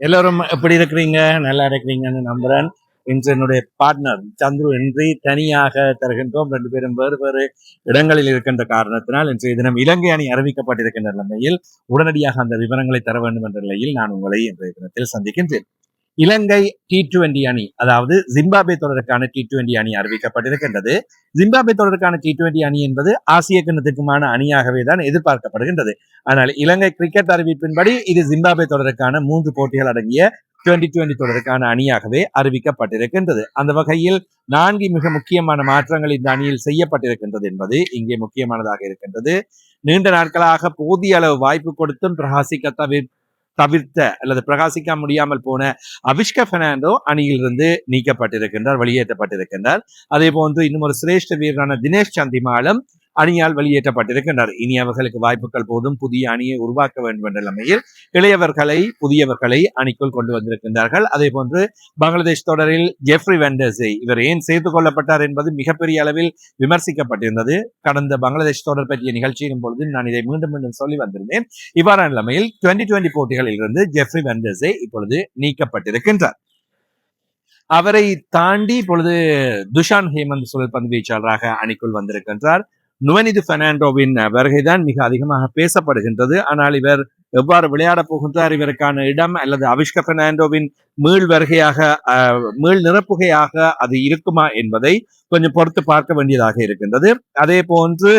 எல்லோரும் எப்படி இருக்கிறீங்க? நல்லா இருக்கிறீங்கன்னு நம்புறேன். இன்று என்னுடைய பார்ட்னர் சந்துரு இன்றி தனியாக தருகின்றோம். 2 பேரும் வேறு வேறு இடங்களில் இருக்கின்ற காரணத்தினால் இன்றைய தினம் இலங்கை அணி அறிவிக்கப்பட்டிருக்கின்ற நிலையில் உடனடியாக அந்த விவரங்களை தர வேண்டும் என்ற நிலையில் நான் உங்களை இன்றைய தினத்தில் சந்திக்கின்றேன். இலங்கை T20 அணி, அதாவது ஜிம்பாப்வே தொடருக்கான T20 அணி அறிவிக்கப்பட்டிருக்கின்றது. ஜிம்பாப்வே தொடருக்கான T20 அணி என்பது ஆசிய கிண்ணத்துக்குமான அணியாகவே தான் எதிர்பார்க்கப்படுகின்றது. ஆனால் இலங்கை கிரிக்கெட் அறிவிப்பின்படி இது ஜிம்பாப்வே தொடருக்கான 3 போட்டிகள் அடங்கிய 2020 தொடருக்கான அணியாகவே அறிவிக்கப்பட்டிருக்கின்றது. அந்த வகையில் 4 மிக முக்கியமான மாற்றங்கள் இந்த அணியில் செய்யப்பட்டிருக்கின்றது என்பது இங்கே முக்கியமானதாக இருக்கின்றது. நீண்ட நாட்களாக போதிய அளவு வாய்ப்பு கொடுத்தும் தவிர்த்த அல்லது பிரகாசிக்க முடியாமல் போன அபிஷ்க பெர்னாண்டோ அணியிலிருந்து நீக்கப்பட்டிருக்கின்றார், வெளியேற்றப்பட்டிருக்கின்றார். அதே போன்று இன்னும் ஒரு சிரேஷ்ட வீரரான தினேஷ் சந்திமாலும் அணியால் வெளியேற்றப்பட்டிருக்கின்றார். இனி அவர்களுக்கு வாய்ப்புகள் போதும், புதிய அணியை உருவாக்க வேண்டும் என்ற நிலைமையில் புதியவர்களை அணிக்குள் கொண்டு வந்திருக்கின்றார்கள். அதே போன்று பங்களாதேஷ் தொடரில் ஜெஃப்ரி வெண்டர்ஸை இவர் ஏன் சேர்த்துக் கொள்ளப்பட்டார் என்பது மிகப்பெரிய அளவில் விமர்சிக்கப்பட்டிருந்தது. கடந்த பங்களாதேஷ் தொடர் பற்றிய நிகழ்ச்சியின் பொழுது நான் இதை மீண்டும் மீண்டும் சொல்லி வந்திருந்தேன். இவ்வாறான நிலைமையில் 2020 போட்டிகளில் இருந்து ஜெஃப்ரி வெண்டர்ஸை இப்பொழுது நீக்கப்பட்டிருக்கின்றார். அவரை தாண்டி இப்பொழுது துஷான் ஹேமந்த் சுழற்பந்து வீச்சாளராக அணிக்குள் வந்திருக்கின்றார். நுவனிது பெர்னாண்டோவின் வருகைதான் மிக அதிகமாக பேசப்படுகின்றது. ஆனால் இவர் எவ்வாறு விளையாடப் போகின்றார், இவருக்கான இடம் அல்லது அபிஷ்க பெர்னாண்டோவின் மீள் வருகையாக மீள் நிரப்புகையாக அது இருக்குமா என்பதை கொஞ்சம் பொறுத்து பார்க்க வேண்டியதாக இருக்கின்றது. அதே போன்று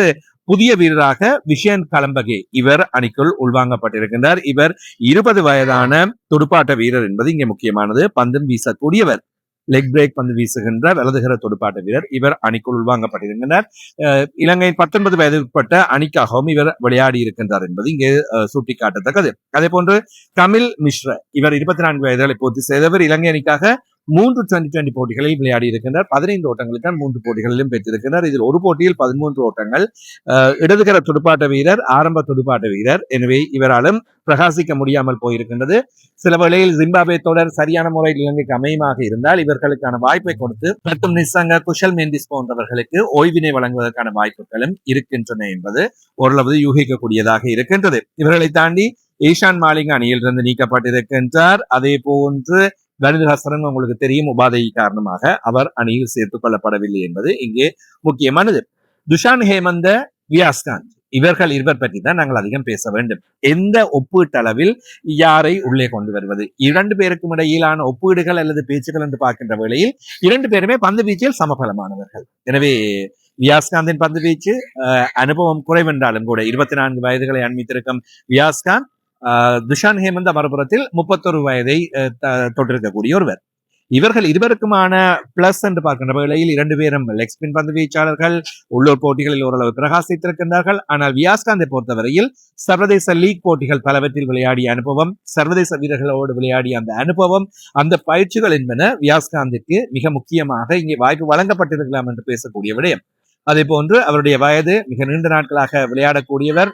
புதிய வீரராக விஷயன் கலம்பகே இவர் அணிக்குள் உள்வாங்கப்பட்டிருக்கின்றார். இவர் 20 வயதான துடுப்பாட்ட வீரர் என்பது இங்கே முக்கியமானது. பந்தும் வீசக்கூடியவர், லெக் பிரேக் பந்து வீசுகின்ற வலதுகர துடுப்பாட்ட வீரர். இவர் அணிக்குள் உள்வாங்கப்பட்டிருக்கின்றார். இலங்கை 19 வயதுக்குட்பட்ட அணிக்காகவும் இவர் விளையாடி இருக்கின்றார் என்பது இங்கே சுட்டிக்காட்டத்தக்கது. அதே போன்று கமில் மிஸ்ரா இவர் 24 வயதுகளை பூர்த்தி செய்தவர். இலங்கை அணிக்காக 3 2020 போட்டிகளில் விளையாடி இருக்கின்றார். 15 ஓட்டங்களை தான் 3 போட்டிகளிலும் பெற்றிருக்கின்றார். இதில் ஒரு போட்டியில் 13 ஓட்டங்கள். இடதுகர துடுப்பாட்ட வீரர், ஆரம்ப துடுப்பாட்ட வீரர். எனவே இவராலும் பிரகாசிக்க முடியாமல் போயிருக்கின்றது. சில வேளையில் ஜிம்பாப்வே தொடர் சரியான முறையில் இலங்கைக்கு அமையமாக இருந்தால் இவர்களுக்கான வாய்ப்பை கொடுத்து மற்றும் நிசங்க, குஷல் மெண்டிஸ் போன்றவர்களுக்கு ஓய்வினை வழங்குவதற்கான வாய்ப்புகளும் இருக்கின்றன என்பது ஓரளவு யூகிக்கக்கூடியதாக இருக்கின்றது. இவர்களை தாண்டி ஈஷான் மாலிங் அணியிலிருந்து நீக்கப்பட்டிருக்கின்றார். அதே போன்று கணித ஹசரன் உங்களுக்கு தெரியும், உபாதை காரணமாக அவர் அணியில் சேர்த்துக் கொள்ளப்படவில்லை என்பது இங்கே முக்கியமானது. துஷான் ஹேமந்த, வியாஸ்காந்த் இவர்கள் இருவர் பற்றி தான் நாங்கள் அதிகம் பேச வேண்டும். எந்த ஒப்பீட்டளவில் யாரை உள்ளே கொண்டு வருவது, 2 பேருக்கும் இடையிலான ஒப்பீடுகள் அல்லது பேச்சுகள் என்று பார்க்கின்ற வேளையில் 2 பேருமே பந்து வீச்சில் சமபலமானவர்கள். எனவே வியாஸ்காந்தின் பந்து வீச்சு அனுபவம் குறைவென்றாலும் கூட 24 வயதுகளை அண்மித்திருக்கும் வியாஸ்காந்த், துஷான் ஹேமந்த மறுபுறத்தில் 31 வயதை தொட்டிருக்கக்கூடிய ஒருவர். இவர்கள் இருவருக்குமான பிளஸ் என்று பார்க்கின்ற வேளையில் 2 பேரும் லெக் ஸ்பின் பந்து வீச்சாளர்கள், உள்ளூர் போட்டிகளில் ஓரளவு பிரகாசித்திருக்கின்றார்கள். ஆனால் வியாஸ்காந்தை பொறுத்தவரையில் சர்வதேச லீக் போட்டிகள் பலவற்றில் விளையாடிய அனுபவம், சர்வதேச வீரர்களோடு விளையாடிய அந்த அனுபவம், அந்த பயிற்சிகள் என்பன வியாஸ்காந்திற்கு மிக முக்கியமாக இங்கே வாய்ப்பு வழங்கப்பட்டிருக்கலாம் என்று பேசக்கூடிய விடயம். அதே போன்று அவருடைய வயது, மிக நீண்ட நாட்களாக விளையாடக்கூடியவர்.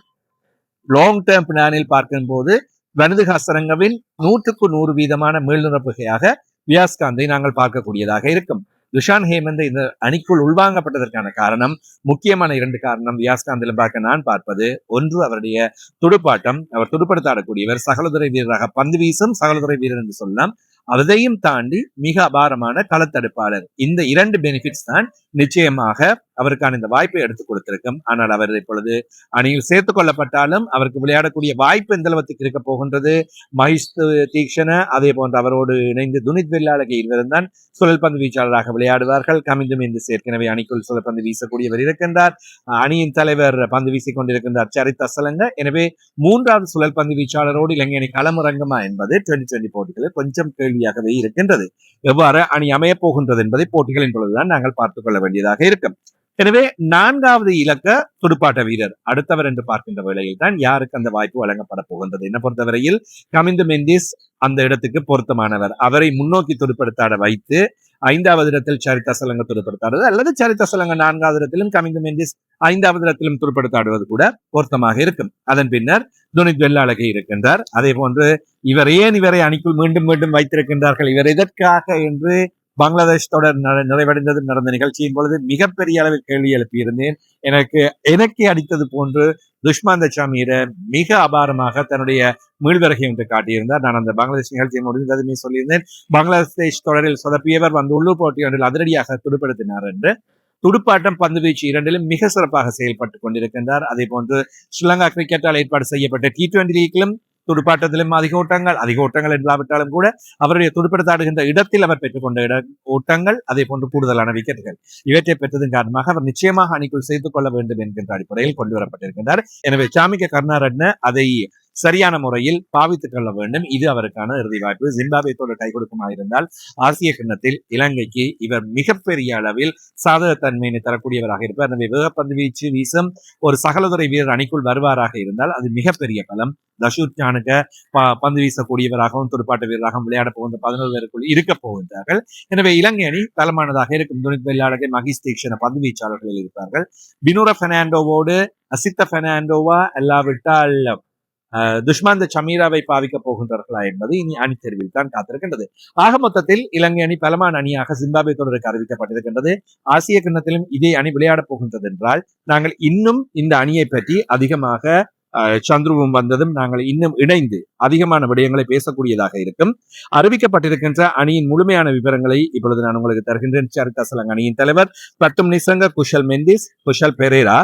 லாங் டேர்ம் பிளானில் பார்க்கும் போது வனிது ஹசரங்கவின் 100% மீள்நிரப்புகையாக வியாஸ்காந்தை நாங்கள் பார்க்கக்கூடியதாக இருக்கும். துஷான் ஹேமந்த் இந்த அணிக்குள் உள்வாங்கப்பட்டதற்கான காரணம், முக்கியமான 2 காரணம் வியாஸ்காந்திலும் பார்க்க நான் பார்ப்பது. ஒன்று, அவருடைய துடுப்பாட்டம். அவர் துடுப்படுத்தாடக்கூடியவர், சகலதுறை வீரராக பந்து வீசும் சகலதுறை வீரர் என்று சொல்லலாம். அதையும் தாண்டி மிக அபாரமான களத்தடுப்பாளர். இந்த 2 பெனிஃபிட்ஸ் தான் நிச்சயமாக அவருக்கான இந்த வாய்ப்பை எடுத்துக் கொடுத்திருக்கும். ஆனால் அவர் இப்பொழுது அணியில் சேர்த்துக் கொள்ளப்பட்டாலும் அவருக்கு விளையாடக்கூடிய வாய்ப்பு எந்த அளவுக்கு இருக்க போகின்றது? மஹிஷ் தீக்ஷண, அதே போன்று அவரோடு இணைந்து துனித் வெள்ளாளகை இருவரும் தான் சுழல்பந்து வீச்சாளராக விளையாடுவார்கள். கமிந்து மெண்டிஸ் ஏற்கனவே அணிக்குள் சுழல்பந்து வீசக்கூடியவர் இருக்கின்றார். அணியின் தலைவர் பந்து வீசிக் கொண்டிருக்கின்றார் சரித் அசலங்க. எனவே 3வது சுழல்பந்து வீச்சாளரோடு இலங்கை அணி களமிறங்குமா என்பது 2020 போட்டிகளில் கொஞ்சம் கேள்வியாகவே இருக்கின்றது. எவ்வாறு அணி அமையப் போகின்றது என்பதை போட்டிகளின் பொழுதுதான் நாங்கள் பார்த்துக் கொள்ள வேண்டியதாக இருக்கும். எனவே 4வது இலக்க துடுப்பாட்ட வீரர் அடுத்தவர் என்று பார்க்கின்ற வேளையில் தான் யாருக்கு அந்த வாய்ப்பு வழங்கப்பட போகின்றது. என்ன பொறுத்தவரையில் கமிந்து மெண்டிஸ் அந்த இடத்துக்கு பொருத்தமானவர். அவரை முன்னோக்கி துடுப்படுத்தாட வைத்து 5வது இடத்தில் சரித் அசலங்க துடுப்படுத்தாடுவது, அல்லது சரித் அசலங்க 4வது இடத்திலும் கமிந்து மெண்டிஸ் 5வது இடத்திலும் துடுப்படுத்தாடுவது கூட பொருத்தமாக இருக்கும். அதன் பின்னர் துனித் வெள்ளாளகை இருக்கின்றார். அதே போன்று இவரை அணிக்குள் மீண்டும் மீண்டும் வைத்திருக்கின்றார்கள், இவர் எதற்காக என்று பங்களாதேஷ் தொடர் நிறைவடைந்தது நடந்த நிகழ்ச்சியின் பொழுது மிகப்பெரிய அளவில் கேள்வி எழுப்பியிருந்தேன். எனக்கே அடித்தது போன்று துஷ்மாந்த சமீர மிக அபாரமாக தன்னுடைய மீள்வரகை ஒன்று காட்டியிருந்தார். நான் அந்த பங்களாதேஷ் நிகழ்ச்சியை முடிந்ததுமே சொல்லியிருந்தேன், பங்களாதேஷ் தொடரில் சொதப்பியவர் வந்து உள்ளூர் போட்டி ஒன்றில் அதிரடியாக துடுப்படுத்தினார் என்று. துடுப்பாட்டம், பந்து வீச்சு இரண்டிலும் மிக சிறப்பாக செயல்பட்டுக் கொண்டிருக்கின்றார். அதே போன்று ஸ்ரீலங்கா கிரிக்கெட்டால் ஏற்பாடு செய்யப்பட்ட T20 லீக்கிலும் துடுப்பாட்டத்திலும் அதிக ஓட்டங்கள் இல்லாவிட்டாலும் கூட அவருடைய துடுப்படுத்தாடுகின்ற இடத்தில் அவர் பெற்றுக்கொண்ட ஓட்டங்கள், அதே போன்று கூடுதலான விக்கெட்டுகள் இவற்றை பெற்றதன் காரணமாக அவர் நிச்சயமாக அணிக்குள் சேர்த்துக் கொள்ள வேண்டும் என்கின்ற அடிப்படையில் கொண்டு வரப்பட்டிருக்கின்றார். எனவே சாமிக்க கருணாரட்ன அதை சரியான முறையில் பாவித்துக் கொள்ள வேண்டும். இது அவருக்கான இறுதி வாய்ப்பு. ஜிம்பாப்வேயோடு கை கொடுக்குமாயிருந்தால் ஆசிய கிண்ணத்தில் இலங்கைக்கு இவர் மிகப்பெரிய அளவில் சாதகத்தன்மையினை தரக்கூடியவராக இருப்பார். எனவே வேகப்பந்து வீச்சு வீசும் ஒரு சகலதுறை வீரர் அணிக்குள் வருவாராக இருந்தால் அது மிகப்பெரிய பலம். தஷூத் சானுக்க பந்து வீசக்கூடியவராகவும் துடுப்பாட்ட வீரராகவும் விளையாட போகின்ற 11 பேருக்குள் இருக்க போகின்றார்கள். எனவே இலங்கை அணி பலமானதாக இருக்கும். துணித் வெள்ளாளர்கள், மகிஷ் தீக்ஷண பந்து வீச்சாளர்கள் இருப்பார்கள். பினூர பெர்னாண்டோவோடு அசித்த பெர்னாண்டோவா அல்லாவிட்டால் துஷ்மாந்த சமீராவை பாவிக்க போகின்றார்களா என்பது இனி அணி தேர்வில் தான் காத்திருக்கின்றது. ஆக மொத்தத்தில் இலங்கை அணி பலமான அணியாக ஜிம்பாப்வே தொடருக்கு அறிவிக்கப்பட்டிருக்கின்றது. ஆசிய கிண்ணத்திலும் இதே அணி விளையாடப் போகின்றது என்றால் நாங்கள் இன்னும் இந்த அணியை பற்றி அதிகமாக சந்துருவும் வந்ததும் நாங்கள் இன்னும் இணைந்து அதிகமான விடயங்களை பேசக்கூடியதாக இருக்கும். அறிவிக்கப்பட்டிருக்கின்ற அணியின் முழுமையான விவரங்களை இப்பொழுது நான் உங்களுக்கு தருகின்றேன். சரிதா சலங் அணியின் தலைவர் பத்தும் நிசங்க, குஷல் மெண்டிஸ், குஷல் பெரேரா,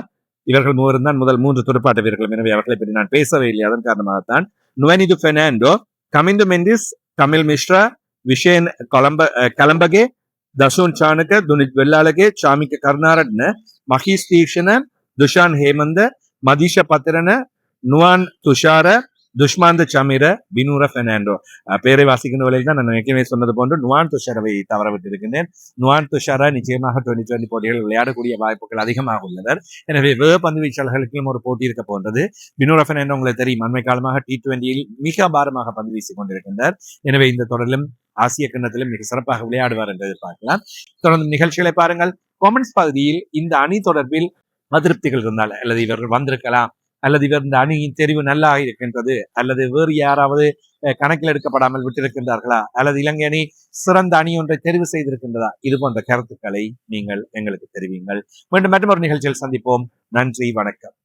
இவர்கள் மூவரும் தான் முதல் 3 துடுப்பாட்ட வீரர்கள். எனவே அவர்களை பற்றி நான் பேசவே இல்லை. அதன் காரணமாகத்தான் நுவனிது பெர்னாண்டோ, கமிந்து மெண்டிஸ், கமில் மிஸ்ரா, விஷேன் கலம்பகே, தசூன் சானுக்க, துனித் வெள்ளாளகே, சாமிக்க கருணாரட்ன, மஹீஷ் தீக்ஷண, துஷான் ஹேமந்த, மதிஷ பத்திரன, நுவான் துஷார, துஷ்மாந்த சமீர, பினூர பெர்னாண்டோ. பேரை வாசிக்கின்ற வழியில் தான் நான் ஏற்கனவே சொன்னது போன்று நுவான் துஷாரவை தவற விட்டிருக்கின்றேன். நுவான் துஷாரா நிச்சயமாக 2020 போட்டிகள் விளையாடக்கூடிய வாய்ப்புகள் அதிகமாக உள்ளனர். எனவே வேக பந்து வீச்சாளர்களுக்கும் ஒரு போட்டி இருக்க போன்றது. பினூர பெர்னாண்டோ உங்களுக்கு தெரியும், அண்மை காலமாக T20 மிக அபாரமாக பந்து வீசிக் கொண்டிருக்கின்றார். எனவே இந்த தொடரிலும் ஆசிய கிண்ணத்திலும் மிக சிறப்பாக விளையாடுவார் என்று எதிர்பார்க்கலாம். தொடர்ந்து நிகழ்ச்சிகளை பாருங்கள். காமெண்ட்ஸ் பகுதியில் இந்த அணி தொடர்பில் அதிருப்திகள் இருந்தால், அல்லது இவர்கள் வந்திருக்கலாம், அல்லது இவர் இந்த அணியின் தெரிவு நல்லா இருக்கின்றது, அல்லது வேறு யாராவது கணக்கில் எடுக்கப்படாமல் விட்டிருக்கின்றார்களா, அல்லது இலங்கை அணி சிறந்த அணி ஒன்றை தெரிவு செய்திருக்கின்றதா, இது போன்ற கருத்துக்களை நீங்கள் எங்களுக்கு தெரிவிங்கள். மீண்டும் மற்றொரு நிகழ்ச்சியில் சந்திப்போம். நன்றி, வணக்கம்.